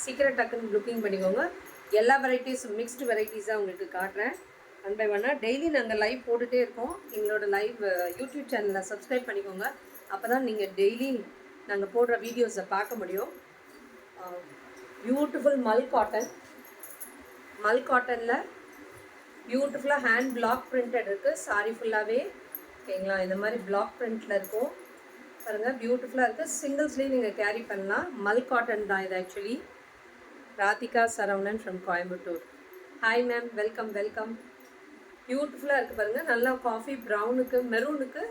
சீக்கிரம் டக்குன்னு புக்கிங் பண்ணிக்கோங்க. எல்லா வெரைட்டிஸும் மிக்ஸ்டு வெரைட்டிஸாக உங்களுக்கு காட்டுறேன். ஒன் பை ஒன்னாக டெய்லி நாங்கள் லைவ் போட்டுகிட்டே இருக்கோம். எங்களோட லைவ் யூடியூப் சேனலில் சப்ஸ்கிரைப் பண்ணிக்கோங்க. அப்போ தான் நீங்கள் டெய்லி நாங்கள் போடுற வீடியோஸை பார்க்க முடியும். பியூட்டிஃபுல் மல் காட்டனில் பியூட்டிஃபுல்லாக ஹேண்ட் பிளாக் பிரிண்டட் இருக்குது. சாரி ஃபுல்லாகவே ஓகேங்களா, இந்த மாதிரி பிளாக் பிரிண்டில் இருக்கும் பாருங்கள். பியூட்டிஃபுல்லாக இருக்குது. சிங்கிள்ஸ்லேயும் நீங்கள் கேரி பண்ணலாம். மல் காட்டன் தான் இது. Actually Radhika Saravanan from Coimbatore. Hi ma'am, welcome welcome. பியூட்டிஃபுல்லாக இருக்குது பாருங்கள். நல்லா காஃபி ப்ரௌனுக்கு மெரூனுக்கு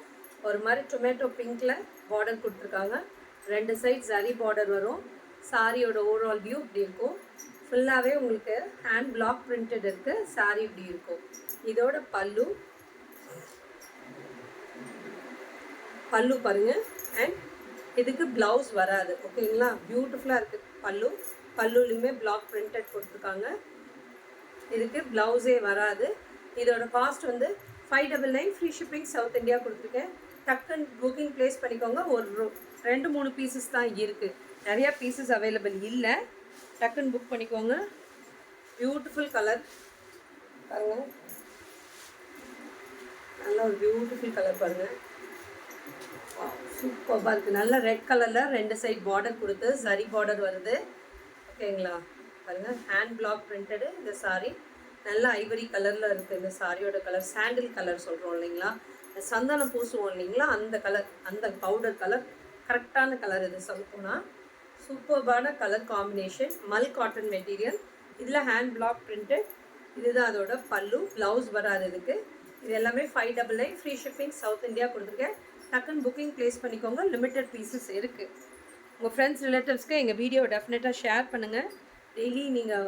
ஒரு மாதிரி டொமேட்டோ பிங்க்கில் பார்டர் கொடுத்துருக்காங்க. 2 சைட் சரி பார்டர் வரும். சாரியோட ஓவரால் வியூ இப்படி இருக்கும். ஃபுல்லாகவே உங்களுக்கு ஹேண்ட் பிளாக் பிரிண்டட் இருக்குது. சாரி இப்படி இருக்கும். இதோட பல்லு பாருங்கள். அண்ட் இதுக்கு ப்ளவுஸ் வராது. ஓகேங்களா, பியூட்டிஃபுல்லாக இருக்குது. பல்லுலையுமே பிளாக் பிரிண்டட் கொடுத்துருக்காங்க. இதுக்கு ப்ளவுஸே வராது. இதோட காஸ்ட் வந்து 599. ஃப்ரீ ஷிப்பிங் சவுத் இந்தியா கொடுத்துருக்கேன். டக்குன்னு புக்கிங் ப்ளேஸ் பண்ணிக்கோங்க. ஒரு 2-3 பீசஸ் தான் இருக்குது, நிறையா பீசஸ் அவைலபிள் இல்லை. டக்குன்னு புக் பண்ணிக்கோங்க. பியூட்டிஃபுல் கலர் பாருங்கள். நல்ல ஒரு பியூட்டிஃபுல் கலர் பாருங்கள். சூப்பராக இருக்குது. நல்ல ரெட் கலரில் 2 சைட் பார்டர் கொடுத்து சரி பார்டர் வருது. ஓகேங்களா, பாருங்கள். ஹேண்ட் பிளாக் பிரிண்டடு இந்த சாரீ. நல்ல ஐவரி கலரில் இருக்குது. இந்த சாரியோட கலர் சாண்டில் கலர் சொல்கிறோம் இல்லைங்களா, சந்தனம் பூசுவோம் இல்லைங்களா, அந்த கலர், அந்த பவுடர் கலர் கரெக்டான கலர் இது. சொல்லப்போனால் சூப்பர்பான கலர் காம்பினேஷன். மல் காட்டன் மெட்டீரியல். இதில் ஹேண்ட் பிளாக் பிரிண்டட். இதுதான் அதோட பல்லு. ப்ளவுஸ் வராது இதுக்கு. இது எல்லாமே 599. ஃப்ரீ ஷிப்பிங் சவுத் இந்தியா கொடுத்துருக்கேன். டக்குன்னு புக்கிங் ப்ளேஸ் பண்ணிக்கோங்க. லிமிட்டட் பீசஸ் இருக்குது. உங்கள் ஃப்ரெண்ட்ஸ் ரிலேட்டிவ்ஸ்க்கு எங்கள் வீடியோ டெஃபினட்டாக ஷேர் பண்ணுங்கள். டெய்லி நீங்கள்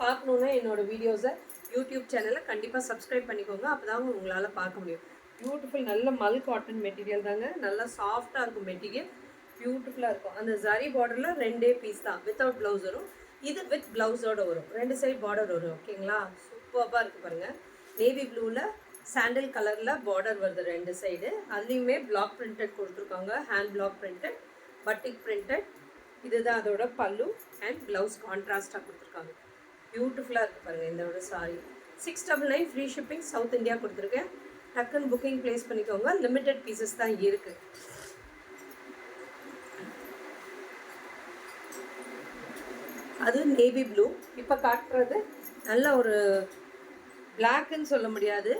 பார்க்கணுன்னா என்னோடய வீடியோஸை யூடியூப் சேனலில் கண்டிப்பாக சப்ஸ்கிரைப் பண்ணிக்கோங்க. அப்போ தாங்க உங்களால் பார்க்க முடியும். பியூட்டிஃபுல் நல்ல மல் காட்டன் மெட்டீரியல் தாங்க. நல்லா சாஃப்டாக இருக்கும் மெட்டீரியல். பியூட்டிஃபுல்லாக இருக்கும். அந்த ஜரி பார்டரில் 2 பீஸ் தான் வித்தவுட் ப்ளவுஸ் வரும். இது வித் ப்ளவுஸோடு வரும். 2 சைட் பார்டர் வரும். ஓகேங்களா, சூப்பராக இருக்குது பாருங்கள். நேவி ப்ளூவில் சாண்டில் கலரில் பார்டர் வருது 2 சைடு. அதுலேயுமே பிளாக் பிரிண்டட் கொடுத்துருக்காங்க. Hand black printed, பட்டிக் printed. இதுதான் அதோட பல்லு அண்ட் ப்ளவுஸ் கான்ட்ராஸ்டாக கொடுத்துருக்காங்க. பியூட்டிஃபுல்லாக இருக்குது பாருங்கள். இதோட sorry 699. Free shipping south India கொடுத்துருக்கேன். டக்குன்னு புக்கிங் ப்ளேஸ் பண்ணிக்கோங்க. லிமிட்டட் பீசஸ் தான் இருக்குது. அது நேவி ப்ளூ. இப்போ காட்டுறது நல்ல ஒரு பிளாக்குன்னு சொல்ல முடியாது,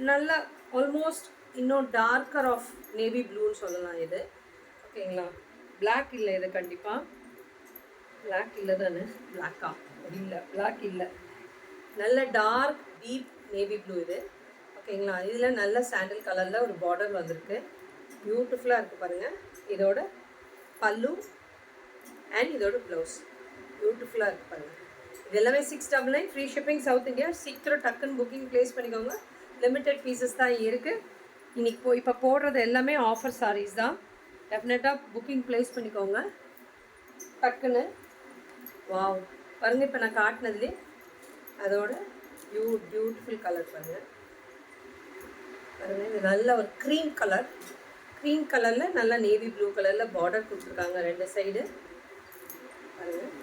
நல்ல ஆல்மோஸ்ட் இன்னும் டார்க்கர் ஆஃப் நேவி ப்ளூன்னு சொல்லலாம் இது. ஓகேங்களா, பிளாக் இல்லை இது. கண்டிப்பாக பிளாக் இல்லை தானே? பிளாக்கா? இல்லை, பிளாக் இல்லை. நல்ல டார்க் டீப் நேவி ப்ளூ இது. ஓகேங்களா, இதில் நல்ல சாண்டில் கலரில் ஒரு பார்டர் வந்திருக்கு. பியூட்டிஃபுல்லாக இருக்குது பாருங்கள். இதோட பல்லு அண்ட் இதோட ப்ளவுஸ் பியூட்டிஃபுல்லாக இருக்குது பாருங்கள். இது எல்லாமே 699. Free shipping south India. சீக்கிரம் டக்குன்னு புக்கிங் ப்ளேஸ் பண்ணிக்கோங்க. லிமிட்டட் பீசஸ் தான் இருக்குது. இன்றைக்கி இப்போ போடுறது எல்லாமே ஆஃபர் சாரீஸ் தான். டெஃபினட்டாக புக்கிங் ப்ளேஸ் பண்ணிக்கோங்க டக்குன்னு. வாவ் பாருங்கள். இப்போ நான் காட்டினதுலேயே அதோட பியூட்டிஃபுல் கலர் பாருங்கள். பாருங்கள், இது நல்ல ஒரு க்ரீம் கலரில் நல்லா நேவி ப்ளூ கலரில் பார்டர் கொடுத்துருக்காங்க 2 சைடு. பாருங்கள்,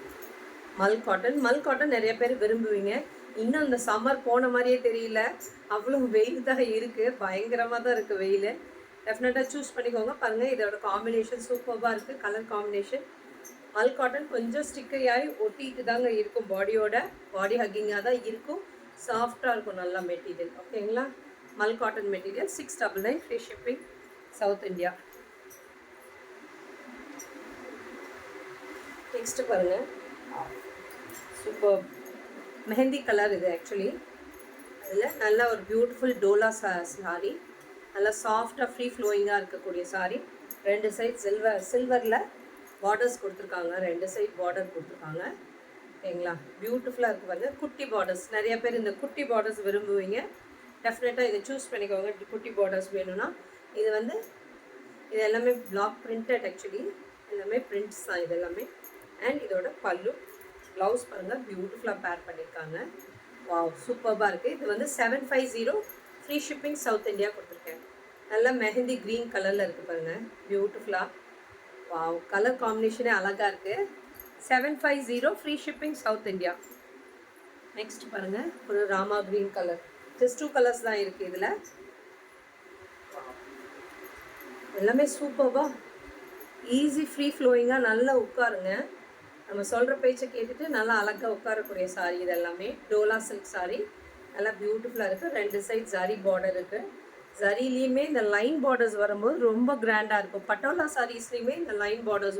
மல் காட்டன் நிறைய பேர் விரும்புவீங்க. இன்னும் இந்த சம்மர் போன மாதிரியே தெரியல, அவ்வளோ வெயில் தான் இருக்குது. பயங்கரமாக தான் இருக்குது வெயில். டெஃபினட்டாக சூஸ் பண்ணிக்கோங்க. பாருங்கள், இதோட காம்பினேஷன் சூப்பராக இருக்குது. Colour combination. மல் காட்டன் கொஞ்சம் ஸ்டிக்கரியாகி ஒட்டிட்டு தாங்க இருக்கும். பாடி ஹக்கிங்காக தான் இருக்கும். சாஃப்டாக இருக்கும் நல்லா மெட்டீரியல். ஓகேங்களா, மல் cotton material 699. Free shipping south India. Next பாருங்கள், சூப்பர் மெஹந்தி கலர் இது. ஆக்சுவலி அதில் நல்ல ஒரு பியூட்டிஃபுல் டோலா சாரி. நல்லா சாஃப்டாக ஃப்ரீ ஃப்ளோயிங்காக இருக்கக்கூடிய சாரி. 2 சைட் சில்வரில் பார்டர்ஸ் கொடுத்துருக்காங்க. 2 சைட் பார்டர் கொடுத்துருக்காங்க. ஓகேங்களா, பியூட்டிஃபுல்லாக இருக்குது பாருங்கள். குட்டி பார்டர்ஸ், நிறைய பேர் இந்த குட்டி பார்டர்ஸ் விரும்புவீங்க. டெஃபினட்டாக இதை சூஸ் பண்ணிக்கோங்க. குட்டி பார்டர்ஸ் வேணும்னா இது எல்லாமே பிளாக் பிரிண்டட். ஆக்சுவலி எல்லாமே பிரிண்ட்ஸ் தான் இது எல்லாமே. அண்ட் இதோட பல்லு ப்ளவுஸ் பாருங்கள், பியூட்டிஃபுல்லாக பேர் பண்ணியிருக்காங்க. வாவ் சூப்பராக இருக்குது. இது வந்து 750. ஃப்ரீ ஷிப்பிங் சவுத் இந்தியா கொடுத்துருக்கேன். நல்லா மெஹந்தி க்ரீன் கலரில் இருக்குது பாருங்கள். பியூட்டிஃபுல்லாக வாவ், கலர் காம்பினேஷனே அழகாக இருக்குது. 750 free shipping south India. Next பாருங்கள், ஒரு Rama green colour. Just 2 colours தான் இருக்குது இதில். எல்லாமே சூப்பர்வா, ஈஸி ஃப்ரீ ஃப்ளோயிங்காக நல்லா உட்காருங்க. நம்ம சொல்கிற பேச்சை கேட்டுட்டு நல்லா அழகாக உட்காரக்கூடிய சாரீ. இது எல்லாமே டோலா சில்க் சாரீ, நல்லா பியூட்டிஃபுல்லாக இருக்குது. 2 சைட் ஜரி பார்டர் இருக்குது. ஜரிலையுமே இந்த லைன் பார்டர்ஸ் வரும்போது ரொம்ப கிராண்டாக இருக்கும். பட்டோலா சாரீஸ்லேயுமே இந்த லைன் பார்டர்ஸ்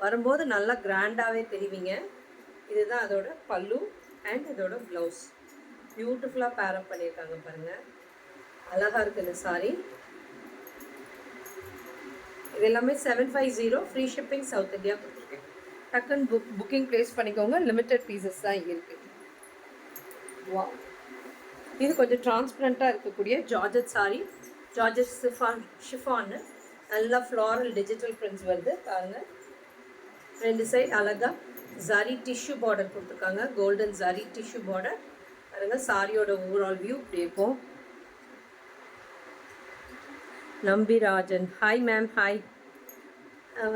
வரும்போது நல்லா கிராண்டாகவே தெரிவிங்க. இதுதான் அதோட பல்லு அண்ட் இதோட ப்ளவுஸ். பியூட்டிஃபுல்லாக பேரப் பண்ணியிருக்காங்க பாருங்கள், அழகாக இருக்குது இந்த சாரீ. இது எல்லாமே 750 ஃப்ரீ ஷிப்பிங் சவுத் இந்தியா கொடுத்துருக்கேன். டக்குன்னு புக்கிங் ப்ளேஸ் பண்ணிக்கோங்க. லிமிட்டட் பீசஸ் தான் இருக்குது. வா, இது கொஞ்சம் டிரான்ஸ்பரண்ட்டாக இருக்கக்கூடிய ஜார்ஜட் சாரீ. ஜார்ஜட் ஷிஃபான்னு நல்லா ஃப்ளாரல் டிஜிட்டல் பிரிண்ட்ஸ் வருது பாருங்கள். 2 சைட் அழகாக ஜரி டிஷ்யூ பார்டர் கொடுத்துருக்காங்க. கோல்டன் ஜரி டிஷ்யூ பார்டர் பாருங்கள். சாரியோட ஓவரால் வியூ இப்படி இருக்கும். Nambirajan, hi ma'am. ஹாய்.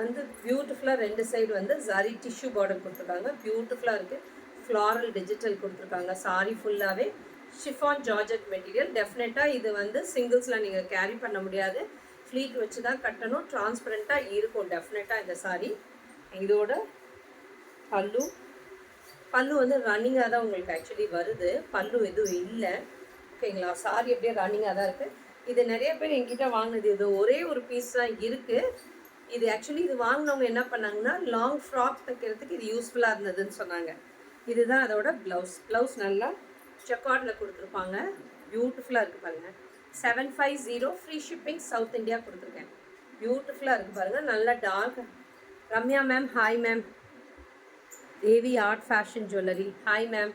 வந்து பியூட்டிஃபுல்லாக 2 சைடு வந்து ஜரி டிஷ்யூ பார்டர் கொடுத்துருக்காங்க. பியூட்டிஃபுல்லாக இருக்குது. ஃப்ளாரல் டிஜிட்டல் கொடுத்துருக்காங்க. சாரி ஃபுல்லாகவே ஷிஃபான் ஜார்ஜட் மெட்டீரியல். டெஃபினட்டாக இது வந்து சிங்கிள்ஸில் நீங்கள் கேரி பண்ண முடியாது, ஃப்ளீட் வச்சு தான் கட்டணும். டிரான்ஸ்பரண்ட்டாக இருக்கும் டெஃபினட்டாக இந்த சாரீ. இதோட பல்லு வந்து ரன்னிங்காக தான் உங்களுக்கு ஆக்சுவலி வருது. பல்லு எதுவும் இல்லை, ஓகேங்களா. சாரி அப்படியே ரன்னிங்காக தான் இருக்குது. இது நிறைய பேர் என்கிட்ட வாங்கினது, இது ஒரே ஒரு பீஸ் தான் இருக்குது. இது ஆக்சுவலி இது வாங்கினவங்க என்ன பண்ணாங்கன்னா, லாங் ஃப்ராக் தைக்கிறதுக்கு இது யூஸ்ஃபுல்லாக இருந்ததுன்னு சொன்னாங்க. இதுதான் அதோட ப்ளவுஸ் நல்லா செக்கார்டில் கொடுத்துருப்பாங்க. பியூட்டிஃபுல்லாக இருக்குது பாருங்கள். 750 ஃப்ரீ ஷிப்பிங் சவுத் இந்தியா கொடுத்துருக்கேன். பியூட்டிஃபுல்லாக இருக்குது பாருங்கள், நல்லா dark. Ramya ma'am, hi ma'am. Devi art fashion jewellery, hi ma'am.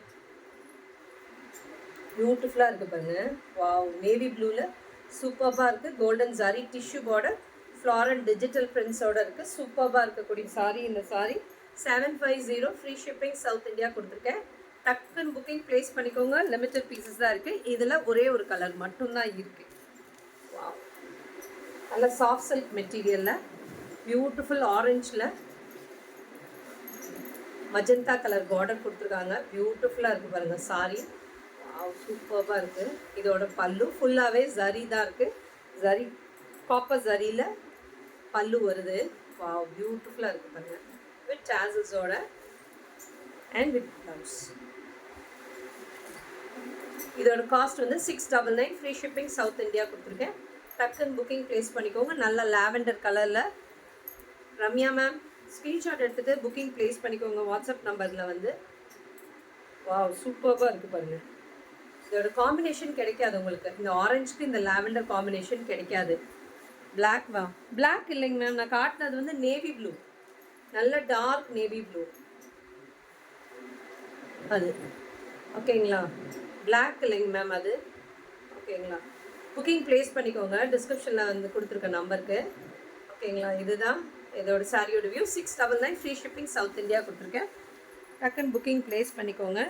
பியூட்டிஃபுல்லாக இருக்குது பாருங்கள். வாவ், நேவி ப்ளூவில் சூப்பர்பாக இருக்குது. Golden saree tissue border, floral digital பிரிண்ட்ஸோடு இருக்குது. சூப்பர்பாக இருக்கக்கூடிய சாரீ இந்த saree. 750 free shipping south India கொடுத்துருக்கேன். டக்குன்னு புக்கிங் ப்ளேஸ் பண்ணிக்கோங்க. லிமிட்டட் பீசஸ் தான் இருக்குது. இதில் ஒரே ஒரு கலர் மட்டும்தான் இருக்குது. வாவ், நல்ல சாஃப்ட் சில்க் மெட்டீரியலில் பியூட்டிஃபுல் ஆரஞ்சில் மஜந்தா கலர் பார்டர் கொடுத்துருக்காங்க. பியூட்டிஃபுல்லாக இருக்குது பாருங்கள் சாரீ. சூப்பராக இருக்குது. இதோட பல்லு ஃபுல்லாகவே ஜரி தான் இருக்குது. ஜரி காப்பர் ஜரியில் பல்லு வருது. வாவ், பியூட்டிஃபுல்லாக இருக்குது பாருங்கள். வித் டாசல்ஸோட அண்ட் வித் ப்ளவுஸ். இதோட காஸ்ட் வந்து 699 ஃப்ரீ ஷிப்பிங் சவுத் இந்தியா கொடுத்துருக்கேன். டக்குன்னு புக்கிங் ப்ளேஸ் பண்ணிக்கோங்க. நல்ல லாவெண்டர் கலரில். ரம்யா மேம், ஸ்க்ரீன்ஷாட் எடுத்துகிட்டு புக்கிங் ப்ளேஸ் பண்ணிக்கோங்க வாட்ஸ்அப் நம்பரில் வந்து. வாவ், சூப்பராக இருக்குது பாருங்கள். இதோட காம்பினேஷன் கிடைக்காது உங்களுக்கு. இந்த ஆரஞ்சுக்கு இந்த லாவெண்டர் காம்பினேஷன் கிடைக்காது. பிளாக் வா, பிளாக் இல்லைங்க மேம், நான் காட்டினது வந்து நேவி ப்ளூ, நல்ல டார்க் நேவி ப்ளூ அது, ஓகேங்களா. பிளாக் இல்லைங்க மேம் அது, ஓகேங்களா. புக்கிங் ப்ளேஸ் பண்ணிக்கோங்க, டிஸ்கிரிப்ஷனில் வந்து கொடுத்துருக்க நம்பருக்கு, ஓகேங்களா. இதுதான் இதோட சாரியோட view. 699 free shipping south India கொடுத்துருக்கேன். டக்குன்னு புக்கிங் ப்ளேஸ் பண்ணிக்கோங்க.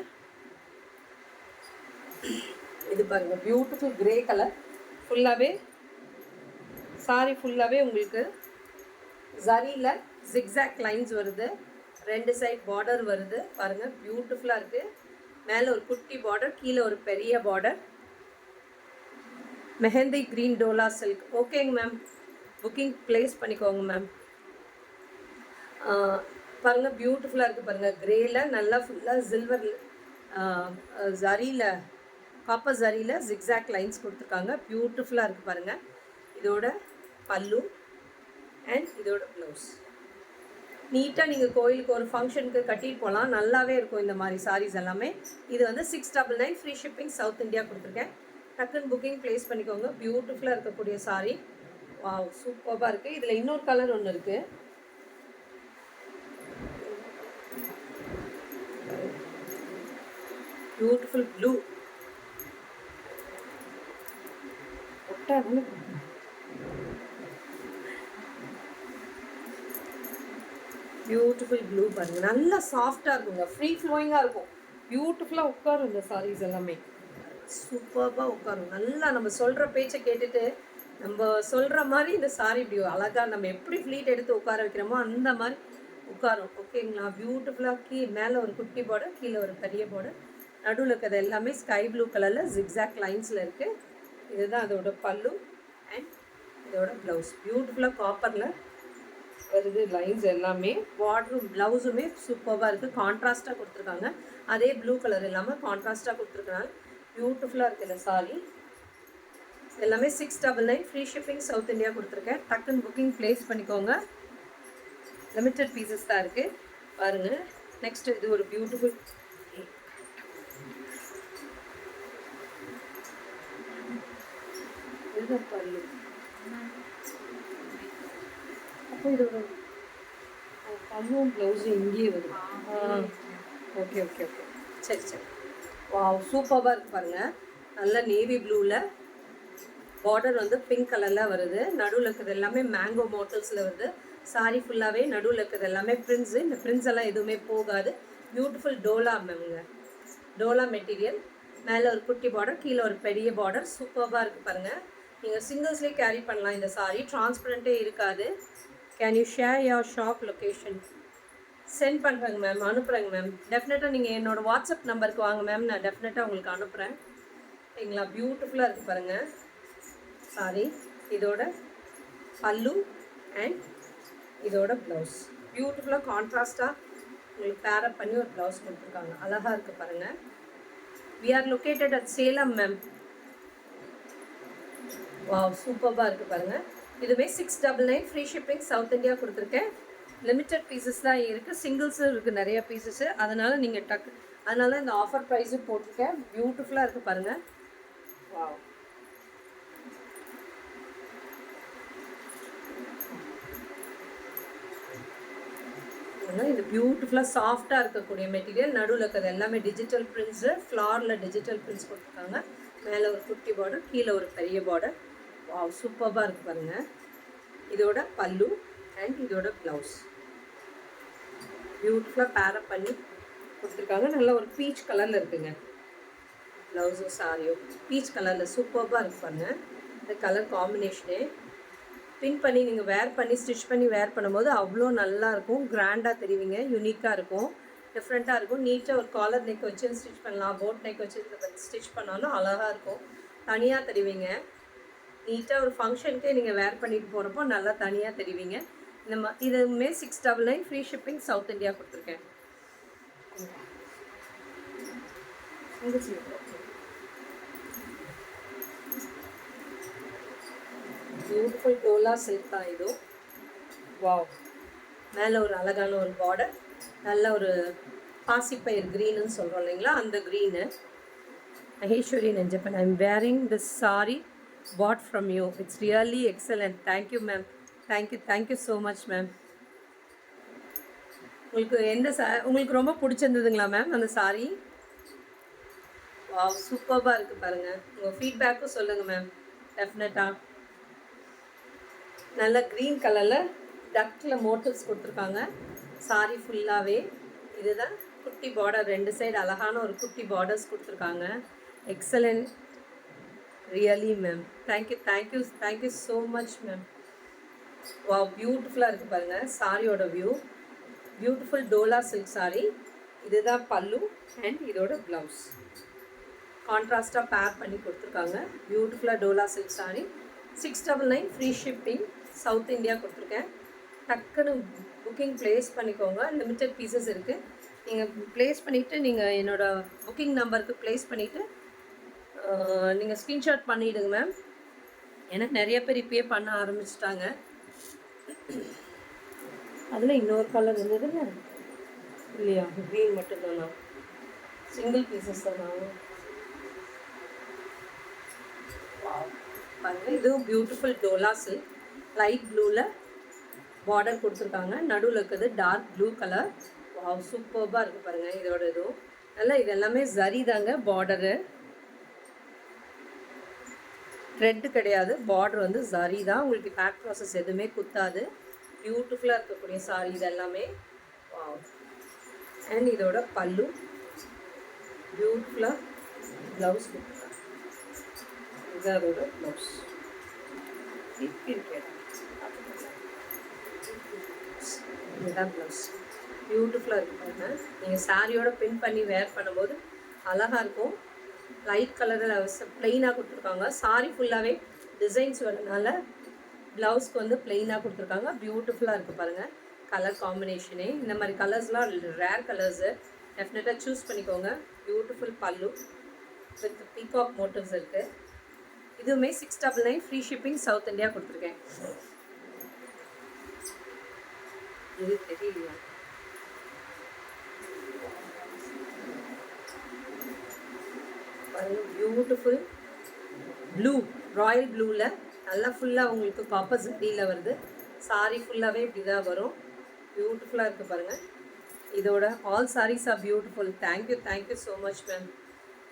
இது பாருங்கள், பியூட்டிஃபுல் கிரே கலர். ஃபுல்லாகவே சாரி ஃபுல்லாகவே உங்களுக்கு ஜரியில் ஜிக்ஸாக் லைன்ஸ் வருது. 2 சைட் பார்டர் வருது பாருங்கள். பியூட்டிஃபுல்லாக இருக்குது. மேலே ஒரு குட்டி பார்டர், கீழே ஒரு பெரிய border. Mehndi green Dola silk. ஓகேங்க மேம், புக்கிங் ப்ளேஸ் பண்ணிக்கோங்க மேம். பாருங்கள், பியூட்டிஃபுல்லாக இருக்குது பாருங்கள். கிரேயில் நல்லா ஃபுல்லாக சில்வர் ஜரியில் காப்பர் ஜரியில் ஜிக்ஸாக் லைன்ஸ் கொடுத்துருக்காங்க. பியூட்டிஃபுல்லாக இருக்குது பாருங்கள். இதோட பல்லு அண்ட் இதோட ப்ளவுஸ். நீட்டாக நீங்கள் கோயிலுக்கு ஒரு ஃபங்க்ஷனுக்கு கட்டிட்டு போகலாம், நல்லாவே இருக்கும் இந்த மாதிரி சாரீஸ் எல்லாமே. இது வந்து 699 ஃப்ரீ ஷிப்பிங் சவுத் இந்தியா கொடுத்துருக்கேன். டக்குன்னு புக்கிங் ப்ளேஸ் பண்ணிக்கோங்க. பியூட்டிஃபுல்லாக இருக்கக்கூடிய சாரீ. வாவ், சூப்பராக இருக்குது. இதில் இன்னொரு கலர் ஒன்று இருக்குது. Beautiful blue. பியூட்டிஃபுல் ப்ளூ பாருங்கள், நல்லா சாஃப்டாக இருக்குங்க, ஃப்ரீ ஃப்ளோயிங்காக இருக்கும். பியூட்டிஃபுல்லாக உட்காரும் இந்த சாரீஸ் எல்லாமே. சூப்பராக உட்காரும். நல்லா நம்ம சொல்கிற பேச்சை கேட்டுட்டு நம்ம சொல்கிற மாதிரி இந்த சாரி இப்படி அழகாக நம்ம எப்படி ஃப்ளீட் எடுத்து உட்கார வைக்கிறோமோ அந்த மாதிரி உட்காரும். ஓகேங்களா? பியூட்டிஃபுல்லாக மேலே ஒரு குட்டி பார்டர், கீழே ஒரு பெரிய பார்டர், நடுவில் இருக்கிறது எல்லாமே ஸ்கை ப்ளூ கலரில் ஜிக்ஸாக் லைன்ஸில் இருக்குது. இதுதான் அதோட பல்லு அண்ட் இதோட ப்ளவுஸ். பியூட்டிஃபுல்லாக காப்பரில் வருது லைன்ஸ் எல்லாமே. பார்டரும் ப்ளவுஸுமே சூப்பராக இருக்குது, கான்ட்ராஸ்ட்டாக கொடுத்துருக்காங்க. அதே ப்ளூ கலர் இல்லாமல் கான்ட்ராஸ்ட்டாக கொடுத்துருக்காங்க. பியூட்டிஃபுல்லாக இருக்குது இந்த சாரி. எல்லாமே 699 ஃப்ரீ ஷிப்பிங் சவுத் இந்தியா கொடுத்துருக்கேன். டக்குன்னு புக்கிங் ப்ளேஸ் பண்ணிக்கோங்க. லிமிட்டட் பீசஸ் தான் இருக்குது பாருங்கள். நெக்ஸ்ட் இது ஒரு பியூட்டிஃபுல் இதுதான் பல்லு. அப்போ இது ஒரு பல்லும் ப்ளவுஸும் இங்கேயே வரும். ஓகே ஓகே ஓகே சரி சரி. வாவ் சூப்பராக இருக்குது பாருங்கள். நல்ல நேவி ப்ளூவில் பார்டர் வந்து பிங்க் கலரில் வருது. நடுவில் இருக்கிறது எல்லாமே மேங்கோ மோட்டல்ஸில் வருது. சாரி ஃபுல்லாகவே நடுவில் இருக்கிறது எல்லாமே பிரிண்ட்ஸு. இந்த பிரிண்ட்ஸ் எல்லாம் எதுவுமே போகாது. பியூட்டிஃபுல் டோலா மேம்ங்க, டோலா மெட்டீரியல். மேலே ஒரு குட்டி பார்டர், கீழே ஒரு பெரிய பார்டர். சூப்பராக இருக்குது பாருங்கள். நீங்கள் சிங்கிள்ஸ்லேயே கேரி பண்ணலாம். இந்த சாரி டிரான்ஸ்பரண்ட்டே இருக்காது. Can you share your shop location? Send பண்ணுறேங்க மேம், அனுப்புகிறேங்க மேம். டெஃபினட்டாக நீங்கள் என்னோடய வாட்ஸ்அப் நம்பருக்கு வாங்க மேம், நான் டெஃபினட்டாக உங்களுக்கு அனுப்புகிறேன். சரிங்களா? பியூட்டிஃபுல்லாக இருக்குது பாருங்கள் சாரி. இதோட பல்லு அண்ட் இதோட ப்ளவுஸ் பியூட்டிஃபுல்லாக கான்ட்ராஸ்ட்டாக உங்களுக்கு பேரப் பண்ணி ஒரு ப்ளவுஸ் கொடுத்துருக்காங்க. அழகாக இருக்குது பாருங்கள். We are located at Salem ma'am. Wow சூப்பராக இருக்குது பாருங்கள். இதுவே 699 ஃப்ரீ ஷிப்பிங் சவுத் இந்தியா கொடுத்துருக்கேன். லிமிட்டட் பீசஸ் தான் இருக்குது, சிங்கிள்ஸும் இருக்குது நிறைய பீசஸ்ஸு. அதனால் நீங்கள் அதனால இந்த ஆஃபர் ப்ரைஸும் போட்டிருக்கேன். பியூட்டிஃபுல்லாக இருக்குது பாருங்கள். வாவ் இது பியூட்டிஃபுல்லாக சாஃப்டாக இருக்கக்கூடிய மெட்டீரியல். நடுவில் இருக்கிறது எல்லாமே டிஜிட்டல் பிரிண்ட்ஸு. ஃப்ளாரில் டிஜிட்டல் பிரிண்ட்ஸ் கொடுத்துருக்காங்க. மேலே ஒரு குட்டி பார்டர், கீழே ஒரு பெரிய பார்டர். வாவ் சூப்பராக இருக்குது பாருங்கள். இதோட பல்லு அண்ட் இதோட ப்ளவுஸ் பியூட்டிஃபுல்லாக பேரப் பண்ணி கொடுத்துருக்காங்க. நல்லா ஒரு பீச் கலரில் இருக்குங்க ப்ளவுஸும் சாரியும். பீச் கலரில் சூப்பராக இருக்குது பாருங்கள். இந்த கலர் காம்பினேஷனே பின் பண்ணி நீங்கள் வேர் பண்ணி ஸ்டிச் பண்ணி வேர் பண்ணும்போது அவ்வளோ நல்லாயிருக்கும். கிராண்டாக தெரிவிங்க, யூனிக்காக இருக்கும், டிஃப்ரெண்ட்டாக இருக்கும். நீட்டாக ஒரு காலர் நெக் வச்சு ஸ்டிச் பண்ணலாம், போட் நெக் வச்சு ஸ்டிச் பண்ணாலும் அழகாக இருக்கும். தனியாக தெரிவிங்க. நீட்டாக ஒரு ஃபங்க்ஷனுக்கே நீங்கள் வேர் பண்ணிட்டு போகிறப்போ நல்லா தனியாக தெரிவிங்க. இதுவுமே 699 ஃப்ரீ ஷிப்பிங் சவுத் இந்தியா கொடுத்துருக்கேன். பியூட்டிஃபுல் டோலா சில்க் தான் இது. வாவ் மேலே ஒரு அழகான ஒரு பார்டர், நல்ல ஒரு பாசிப்பயிர் க்ரீனுன்னு சொல்கிறோம் இல்லைங்களா, அந்த green. Maheswari Nenjappan, I am wearing this saree bought from you. It's really excellent. Thank you ma'am. Thank you so much ma'am. உங்களுக்கு ரொம்ப பிடிச்சிருந்ததுங்களா மேம் அந்த சாரி? வாவ் சூப்பராக இருக்குது பாருங்கள். உங்கள் ஃபீட்பேக்கும் சொல்லுங்கள் மேம் டெஃபினட்டாக. நல்ல க்ரீன் கலரில் டக்கில் மோட்டிவ்ஸ் கொடுத்துருக்காங்க சாரி ஃபுல்லாகவே. இதுதான் குட்டி பார்டர், ரெண்டு சைடு அழகான ஒரு குட்டி பார்டர்ஸ் கொடுத்துருக்காங்க. Excellent really ma'am. Thank you so much ma'am. வா பியூட்டிஃபுல்லாக இருக்குது பாருங்கள் சாரியோட view. Beautiful Dola silk sorry. இதுதான் பல்லு அண்ட் இதோட ப்ளவுஸ். கான்ட்ராஸ்ட்டாக பேர் பண்ணி கொடுத்துருக்காங்க. பியூட்டிஃபுல்லாக Dola silk sorry. 699 free shipping south India கொடுத்துருக்கேன். டக்குன்னு புக்கிங் ப்ளேஸ் பண்ணிக்கோங்க. லிமிட்டட் பீசஸ் இருக்குது. நீங்கள் ப்ளேஸ் பண்ணிவிட்டு நீங்கள் என்னோடய புக்கிங் நம்பருக்கு ப்ளேஸ் பண்ணிவிட்டு நீங்கள் ஸ்க்ரீன்ஷாட் பண்ணிவிடுங்க மேம். எனக்கு நிறைய பேர் இப்போயே பண்ண ஆரம்பிச்சிட்டாங்க. அதில் இன்னொரு கலர் இருந்ததுங்க இல்லையா? க்ரீன் மட்டும்தானா? சிங்கிள் பீசஸ் தானா? பாருங்கள், இதுவும் பியூட்டிஃபுல் டோலா சில்க். லைட் ப்ளூவில் பார்டர் கொடுத்துருக்காங்க. நடுவில் இருக்கிறது டார்க் ப்ளூ கலர். வாவ் சூப்பராக இருக்குது பாருங்கள். இதோட இதுவும் நல்லா, இது எல்லாமே ஜரி தாங்க பார்டரு, த்ரெட்டு கிடையாது. பார்டர் வந்து ஜரி தான். உங்களுக்கு பேக் ப்ராசஸ் எதுவுமே குத்தாது. பியூட்டிஃபுல்லாக இருக்கக்கூடிய சாரி இது எல்லாமே. வாவ். அண்ட் இதோட பல்லு பியூட்டிஃபுல்லாக ப்ளவுஸ் கொடுத்துருக்காங்க. இது அதோட ப்ளவுஸ். இதுதான் ப்ளவுஸ். பியூட்டிஃபுல்லாக இருக்கும் பாருங்க. நீங்கள் சாரியோட பின் பண்ணி வேர் பண்ணும்போது அழகாக இருக்கும். லைட் கலரில் ப்ளெயினாக கொடுத்துருக்காங்க. சாரி ஃபுல்லாகவே டிசைன்ஸ் வரதுனால ப்ளவுஸ்க்கு வந்து ப்ளெயினாக கொடுத்துருக்காங்க. பியூட்டிஃபுல்லாக இருக்குது பாருங்கள். கலர் காம்பினேஷனே இந்த மாதிரி கலர்ஸ்லாம் ரேர் கலர்ஸு, டெஃபினட்டாக சூஸ் பண்ணிக்கோங்க. பியூட்டிஃபுல் பல்லு வித் பீகாக் மோட்டிவ்ஸ் இருக்குது. இதுவுமே 699 ஃப்ரீ ஷிப்பிங் சவுத் இந்தியா கொடுத்துருக்கேன். இது தெரியலையா? பாருங்கள், பியூட்டிஃபுல் ப்ளூ, ராயல் ப்ளூவில் நல்லா ஃபுல்லாக உங்களுக்கு காப்பர் ஜரியில் வருது. சாரி ஃபுல்லாகவே இப்படி தான் வரும். பியூட்டிஃபுல்லாக இருக்குது பாருங்கள். இதோட all saris are beautiful. Thank you thank you so much ma'am.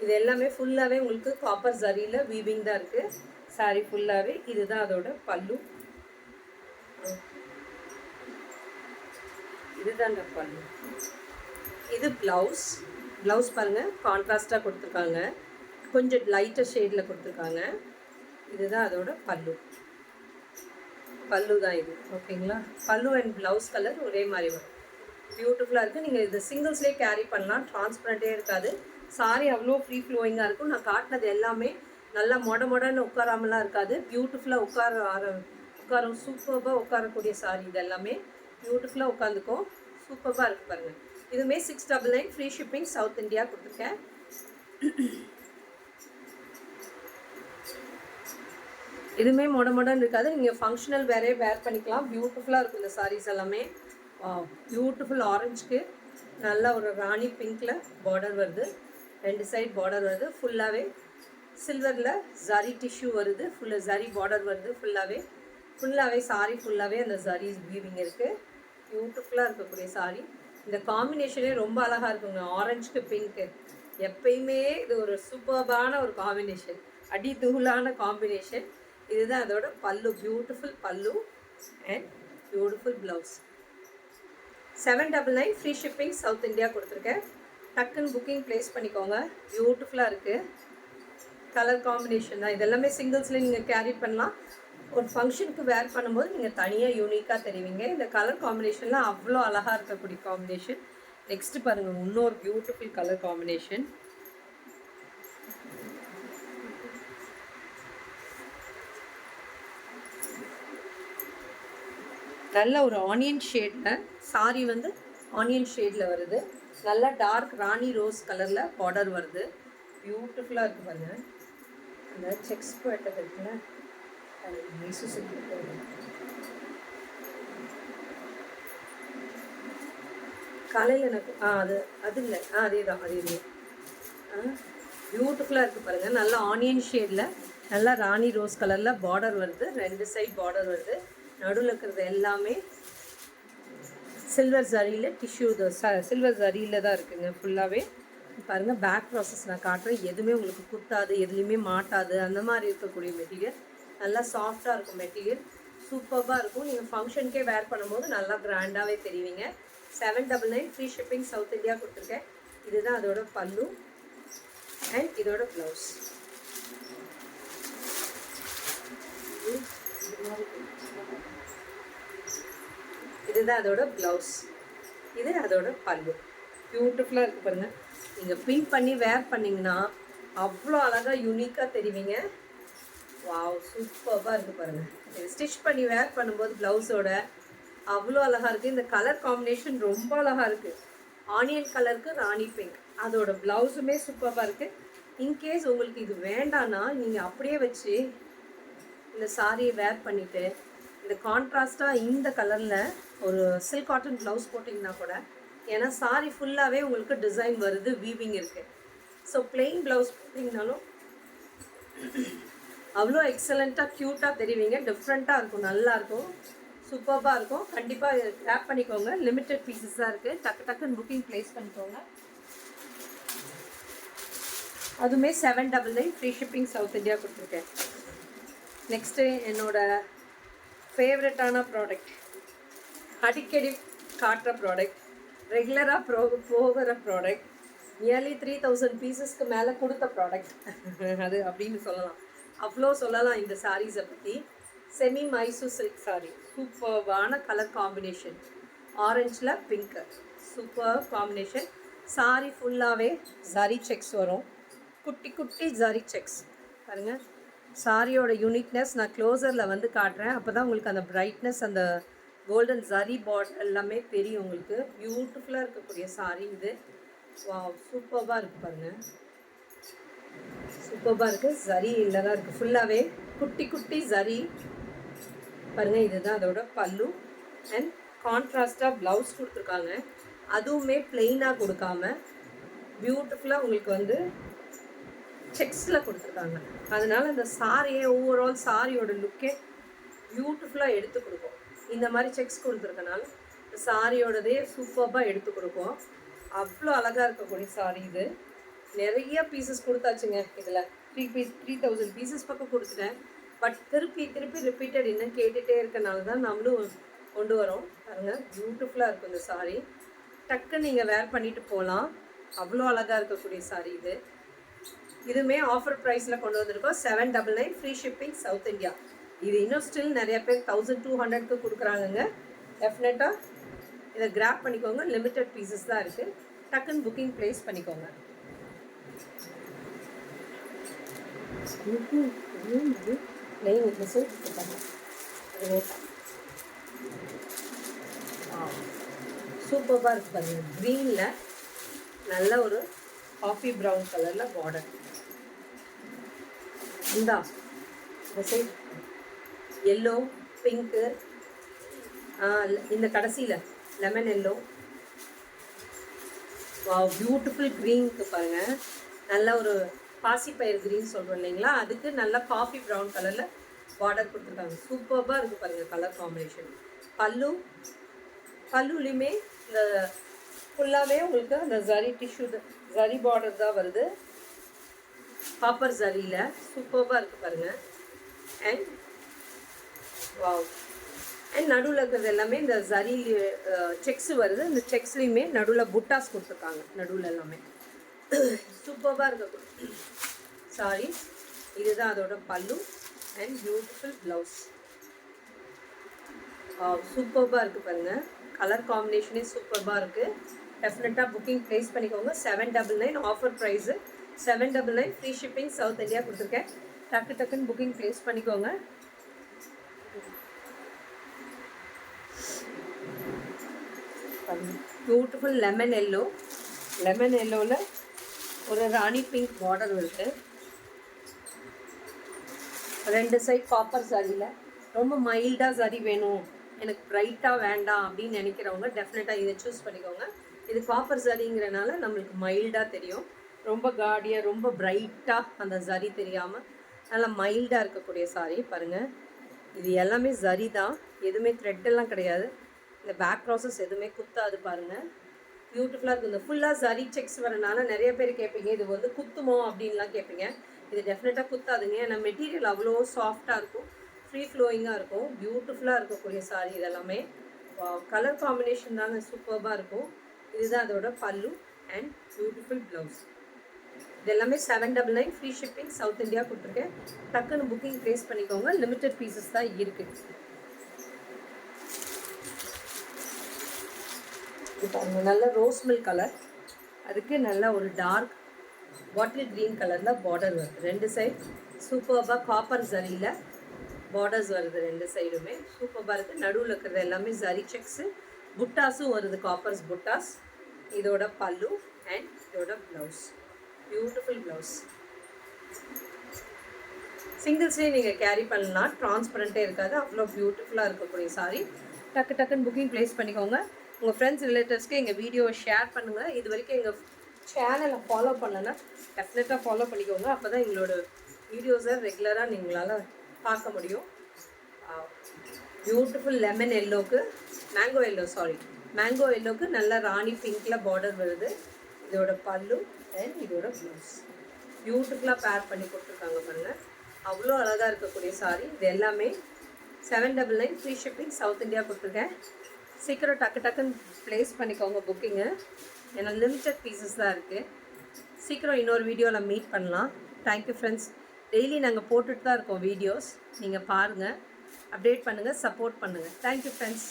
இது எல்லாமே ஃபுல்லாகவே உங்களுக்கு காப்பர் ஜரியில் வீவிங் தான் இருக்குது. சாரி ஃபுல்லாகவே இதுதான் அதோட பல்லு. இதுதாங்க பல்லு. இது ப்ளவுஸ். ப்ளவுஸ் பாருங்கள், கான்ட்ராஸ்டாக கொடுத்துருக்காங்க. கொஞ்சம் லைட்டர் ஷேடில் கொடுத்துருக்காங்க. இதுதான் அதோட பல்லு. பல்லு தான் இது. ஓகேங்களா? பல்லு அண்ட் ப்ளவுஸ் கலர் ஒரே மாதிரி வரும். பியூட்டிஃபுல்லாக இருக்குது. நீங்கள் இது சிங்கிள்ஸ்லேயே கேரி பண்ணலாம். டிரான்ஸ்பரண்ட்டே இருக்காது. சாரி அவ்வளோ ஃப்ரீ ஃப்ளோயிங்காக இருக்கும். நான் காட்டினது எல்லாமே நல்லா மொடன்னு உட்காராமலாம் இருக்காது. பியூட்டிஃபுல்லாக உட்காரும். சூப்பராக உட்காரக்கூடிய சாரி. இது எல்லாமே பியூட்டிஃபுல்லாக உட்காந்துக்கும். சூப்பராக இருக்குது பாருங்கள். இதுவுமே 699 ஃப்ரீ ஷிப்பிங் சவுத் இந்தியா கொடுத்துருக்கேன். இதுவுமே மொடன்னு இருக்காது. நீங்கள் ஃபங்க்ஷனல் வேறே வேர் பண்ணிக்கலாம். பியூட்டிஃபுல்லாக இருக்கும் இந்த சாரீஸ் எல்லாமே. பியூட்டிஃபுல் ஆரஞ்சுக்கு நல்லா ஒரு ராணி பிங்க்கில் பார்டர் வருது. 2 சைட் பார்டர் வருது. ஃபுல்லாகவே சில்வரில் ஜரி டிஷ்யூ வருது. ஃபுல்லாக ஜரி பார்டர் வருது. ஃபுல்லாகவே சாரி ஃபுல்லாகவே அந்த ஜரி வீவிங் இருக்குது. பியூட்டிஃபுல்லாக இருக்கக்கூடிய சாரி. இந்த காம்பினேஷனே ரொம்ப அழகாக இருக்குங்க. ஆரஞ்சுக்கு பிங்க்கு எப்பயுமே இது ஒரு சூப்பர்பான ஒரு காம்பினேஷன். அடி தூளான காம்பினேஷன். இதுதான் அதோட பல்லு. பியூட்டிஃபுல் பல்லு and beautiful blouse. 799 free shipping south India கொடுத்துருக்கேன். டக்குன்னு புக்கிங் ப்ளேஸ் பண்ணிக்கோங்க. பியூட்டிஃபுல்லாக இருக்குது. கலர் காம்பினேஷன் தான். இதெல்லாமே சிங்கிள்ஸில் நீங்கள் கேரி பண்ணலாம். ஒரு ஃபங்க்ஷனுக்கு வேர் பண்ணும்போது நீங்கள் தனியாக யூனிக்காக தெரிவிங்க. இந்த கலர் காம்பினேஷன்லாம் அவ்வளோ அழகாக இருக்கக்கூடிய காம்பினேஷன். நெக்ஸ்ட்டு பாருங்கள், இன்னொரு பியூட்டிஃபுல் கலர் காம்பினேஷன். நல்ல ஒரு ஆனியன் ஷேடில் சாரி வந்து ஆனியன் ஷேடில் வருது. நல்லா டார்க் ராணி ரோஸ் கலரில் பார்டர் வருது. பியூட்டிஃபுல்லாக இருக்குது பாருங்கள். அந்த செக்ஸ் பேட்டர் இருக்குல்ல, அது காலையில் எனக்கு அது இல்லை அதே தான் பியூட்டிஃபுல்லாக இருக்குது பாருங்கள். நல்லா ஆனியன் ஷேடில் நல்லா ராணி ரோஸ் கலரில் பார்டர் வருது. 2 சைட் பார்டர் வருது. நடுவில் இருக்கிறது எல்லாமே சில்வர் ஜரியில் டிஷ்யூ சில்வர் ஜரியில் தான் இருக்குங்க ஃபுல்லாகவே. பாருங்கள், பேக் ப்ராசஸ் நான் காட்டுறேன். எதுவுமே உங்களுக்கு குத்தாது, எதுலேயுமே மாட்டாது. அந்த மாதிரி இருக்கக்கூடிய மெட்டீரியல். நல்லா சாஃப்டாக இருக்கும் மெட்டீரியல். சூப்பராக இருக்கும். நீங்கள் ஃபங்க்ஷனுக்கே வேர் பண்ணும்போது நல்லா கிராண்டாகவே தெரிவிங்க. 799 ஃப்ரீ ஷிப்பிங் சவுத் இந்தியா கொடுத்துருக்கேன். இதுதான் அதோட பல்லு அண்ட் இதோட ப்ளவுஸ். இதுதான் அதோட ப்ளவுஸ். இது அதோட பல்லு. பியூட்டிஃபுல்லாக இருக்குது பாருங்கள். நீங்கள் பின் பண்ணி வேர் பண்ணிங்கன்னா அவ்வளோ அழகாக யூனிக்காக தெரிவிங்க. வாவ், சூப்பராக இருக்குது பாருங்கள். இது ஸ்டிச் பண்ணி வேர் பண்ணும்போது ப்ளவுஸோட அவ்வளோ அழகாக இருக்குது. இந்த கலர் காம்பினேஷன் ரொம்ப அழகாக இருக்குது. ஆனியன் கலருக்கு ராணி பிங்க். அதோட ப்ளவுஸுமே சூப்பராக இருக்குது. இன்கேஸ் உங்களுக்கு இது வேண்டான்னா நீங்கள் அப்படியே வச்சு இந்த சாரியை வேர் பண்ணிவிட்டு இந்த கான்ட்ராஸ்ட்டாக இந்த கலரில் ஒரு சில்க் காட்டன் ப்ளவுஸ் போட்டிங்கன்னா கூட, ஏன்னா சாரி ஃபுல்லாகவே உங்களுக்கு டிசைன் வருது, வீவிங் இருக்குது. ஸோ பிளெயின் ப்ளவுஸ் போட்டிங்கனாலும் அவ்வளோ எக்ஸலண்ட்டாக க்யூட்டாக தெரிவிங்க. டிஃப்ரெண்ட்டாக இருக்கும், நல்லாயிருக்கும், சூப்பராக இருக்கும். கண்டிப்பாக கிராப் பண்ணிக்கோங்க. லிமிட்டட் பீசஸ் தான் இருக்குது. டக்குன்னு புக்கிங் ப்ளேஸ் பண்ணிக்கோங்க. அதுவுமே 799 ஃப்ரீ ஷிப்பிங் சவுத் இந்தியா கொடுத்துருக்கேன். நெக்ஸ்ட்டு என்னோடய ஃபேவரட்டான ப்ராடக்ட், அடிக்கடி காட்டுற ப்ராடக்ட், ரெகுலராக போகிற ப்ராடக்ட், நியர்லி 3000 பீசஸ்க்கு மேலே கொடுத்த ப்ராடக்ட் அது அப்படின்னு சொல்லலாம். அவ்வளோ சொல்லலாம் இந்த சாரீஸை பற்றி. Semi Mysore silk saree. சூப்பர்வான கலர் காம்பினேஷன். ஆரஞ்சில் பிங்க்கு. Super combination. சாரி ஃபுல்லாகவே ஜரி செக்ஸ் வரும். குட்டி குட்டி ஜரி செக்ஸ் பாருங்கள். சாரியோட யூனிக்னஸ் நான் க்ளோசரில் வந்து காட்டுறேன். அப்போ தான் உங்களுக்கு அந்த பிரைட்னஸ், அந்த கோல்டன் ஜரி பாட் எல்லாமே தெரியும் உங்களுக்கு. பியூட்டிஃபுல்லாக இருக்கக்கூடிய சாரி இது. சூப்பராக இருக்குது பாருங்கள். சூப்பராக இருக்குது. ஜரி இல்லை தான் இருக்குது. ஃபுல்லாகவே குட்டி குட்டி ஜரி பாருங்கள். இதுதான் அதோட பல்லு. அண்ட் கான்ட்ராஸ்டாக ப்ளவுஸ் கொடுத்துருக்காங்க. அதுவுமே பிளெயினாக கொடுக்காம பியூட்டிஃபுல்லாக உங்களுக்கு வந்து செக்ஸில் கொடுத்துருக்காங்க. அதனால் அந்த சாரியே ஓவரால் சாரியோட லுக்கே பியூட்டிஃபுல்லாக எடுத்து கொடுக்கும். இந்த மாதிரி செக்ஸ் கொடுத்துருக்கனால இந்த சாரியோடதே சூப்பராக எடுத்து கொடுக்கும். அவ்வளோ அழகாக இருக்கக்கூடிய சாரி இது. நிறைய பீசஸ் கொடுத்தாச்சுங்க. இதில் 3000 பீசஸ் பக்கம் கொடுத்துட்டேன். பட் திருப்பி ரிப்பீட்டட் இன்னும் கேட்டுகிட்டே இருக்கனால தான் நம்மளும் கொண்டு வரோம். பாருங்கள், பியூட்டிஃபுல்லாக இருக்கும் இந்த சாரி. டக்குன்னு நீங்கள் வேர் பண்ணிவிட்டு போகலாம். அவ்வளோ அழகாக இருக்கக்கூடிய சாரி இது. இதுவுமே ஆஃபர் ப்ரைஸில் கொண்டு வந்திருக்கோம். 799 ஃப்ரீ ஷிப்பிங் சவுத் இந்தியா. இது இன்னும் ஸ்டில் நிறைய பேர் 1200க்கு கொடுக்குறாங்கங்க. டெஃபினட்டாக இதை கிராப் பண்ணிக்கோங்க. லிமிட்டட் பீசஸ் தான் இருக்குது. டக்குன்னு புக்கிங் ப்ளேஸ் பண்ணிக்கோங்க. சூப்பராக இருக்குது பாருங்கள். க்ரீனில் நல்ல ஒரு காஃபி ப்ரௌன் கலரில் பார்டர். இந்த சைட் எல்லோ, பிங்க்கு, இந்த கடைசியில் லெமன் எல்லோ. பியூட்டிஃபுல் க்ரீனுக்கு பாருங்கள். நல்ல ஒரு பாசிப்பயிர் க்ரீன் சொல்கிறோம் இல்லைங்களா, அதுக்கு நல்ல காஃபி ப்ரௌன் கலரில் பார்டர் கொடுத்துருக்காங்க. சூப்பராக இருக்குது பாருங்கள் கலர் காம்பினேஷன். பல்லுலேயுமே இந்த ஃபுல்லாகவே உங்களுக்கு அந்த ஜரி டிஷ்யூ ஜரி பார்டர் தான் வருது. காப்பர் ஜரியில் சூப்பராக இருக்குது பாருங்கள். அண்ட் நடுவில் இருக்கிறது எல்லாமே இந்த ஜரி செக்ஸு வருது. இந்த செக்ஸ்லேயுமே நடுவில் புட்டாஸ் கொடுத்துருக்காங்க. நடுவில் எல்லாமே சூப்பராக இருக்கு சாரி. இதுதான் அதோட பல்லு அண்ட் பியூட்டிஃபுல் ப்ளவுஸ். சூப்பராக இருக்குது பாருங்கள். கலர் காம்பினேஷனே சூப்பராக இருக்குது. டெஃபினட்டாக புக்கிங் ப்ளேஸ் பண்ணிக்கோங்க. 799 offer price. 799 free shipping south India கொடுத்துருக்கேன். டக்குன்னு புக்கிங் ப்ளேஸ் பண்ணிக்கோங்க. Beautiful lemon yellow. லெமன் எல்லோவில் ஒரு ராணி பிங்க் பார்டர் வருது. 2 சைட் காப்பர் சாரியில் ரொம்ப மைல்டாக சாரி வேணும், எனக்கு ப்ரைட்டாக வேண்டாம் அப்படின்னு நினைக்கிறவங்க டெஃபினட்டாக இதை சூஸ் பண்ணிக்கோங்க. இது காப்பர் சாரிங்கிறனால நம்மளுக்கு மைல்டாக தெரியும். ரொம்ப காடியாக ரொம்ப ப்ரைட்டாக அந்த ஜரி தெரியாமல் நல்லா மைல்டாக இருக்கக்கூடிய சாரி பாருங்கள். இது எல்லாமே ஜரி தான், எதுவுமே த்ரெட்டெல்லாம் கிடையாது. இந்த பேக் ப்ராசஸ் எதுவுமே குத்தாது பாருங்கள். பியூட்டிஃபுல்லாக இருக்குது. இந்த ஃபுல்லாக ஜரி செக்ஸ் வரனால நிறைய பேர் கேட்பீங்க, இது வந்து குத்துமோ அப்படின்லாம் கேட்பீங்க. இது டெஃபினட்டாக குத்தாதுங்க. ஏன்னா மெட்டீரியல் அவ்வளோ சாஃப்டாக இருக்கும், ஃப்ரீ ஃப்ளோயிங்காக இருக்கும். பியூட்டிஃபுல்லாக இருக்கக்கூடிய சாரி இதெல்லாமே. கலர் காம்பினேஷன் தாங்க சூப்பராக இருக்கும். இதுதான் அதோட பல்லு அண்ட் பியூட்டிஃபுல் ப்ளவுஸ். இது எல்லாமே 799 ஃப்ரீ ஷிப்பிங் சவுத் இந்தியா கொடுத்துருக்கேன். டக்குன்னு புக்கிங் ப்ளேஸ் பண்ணிக்கோங்க. லிமிட்டட் பீசஸ் தான் இருக்குது. இப்போ நல்ல ரோஸ் மில்க் கலர், அதுக்கு நல்ல ஒரு டார்க் பாட்டில் க்ரீன் கலரில் பார்டர் வருது. 2 சைட் சூப்பராக காப்பர் ஜரியில் பார்டர்ஸ் வருது. 2 சைடுமே சூப்பராக இருக்குது. நடுவில் இருக்கிறது எல்லாமே ஜரி செக்ஸு, புட்டாஸும் வருது, காப்பர்ஸ் புட்டாஸ். இதோட பல்லு அண்ட் இதோட ப்ளவுஸ். Beautiful blouse. சிங்கிள்ஸ்லேயே நீங்கள் கேரி பண்ணலாம், ட்ரான்ஸ்பரண்ட்டே இருக்காது. அவ்வளோ பியூட்டிஃபுல்லாக இருக்கக்கூடிய சாரி. டக்குன்னு புக்கிங் ப்ளேஸ் பண்ணிக்கோங்க. உங்கள் ஃப்ரெண்ட்ஸ் ரிலேட்டிவ்ஸ்க்கு எங்கள் வீடியோவை ஷேர் பண்ணுங்கள். இது வரைக்கும் எங்கள் சேனலை ஃபாலோ பண்ணலைன்னா டெஃபினட்டாக ஃபாலோ பண்ணிக்கோங்க. அப்போ தான் எங்களோட வீடியோஸை ரெகுலராக நீங்களால் பார்க்க முடியும். பியூட்டிஃபுல் லெமன் எல்லோக்கு மேங்கோ எல்லோக்கு நல்ல ராணி பிங்க்கில் பார்டர் வருது. இதோட பல்லு அண்ட் இதோட ப்ளவுஸ். பியூட்டிஃபுல்லாக பேர் பண்ணி கொடுத்துருக்காங்க பாருங்கள். அவ்வளோ அழகாக இருக்கக்கூடிய சாரி. இது எல்லாமே 799 ஃப்ரீ ஷிப்பிங் சவுத் இந்தியா கொடுத்துருக்கேன். சீக்கிரம் டக்குன்னு ப்ளேஸ் பண்ணிக்கோங்க புக்கிங்கு. ஏன்னா லிமிட்டட் பீசஸ் தான் இருக்குது. சீக்கிரம் இன்னொரு வீடியோவில் மீட் பண்ணலாம். Thank you friends. டெய்லி நாங்கள் போட்டுட்டு தான் இருக்கோம் வீடியோஸ், நீங்கள் பாருங்கள். அப்டேட் பண்ணுங்கள், சப்போர்ட் பண்ணுங்கள். Thank you friends.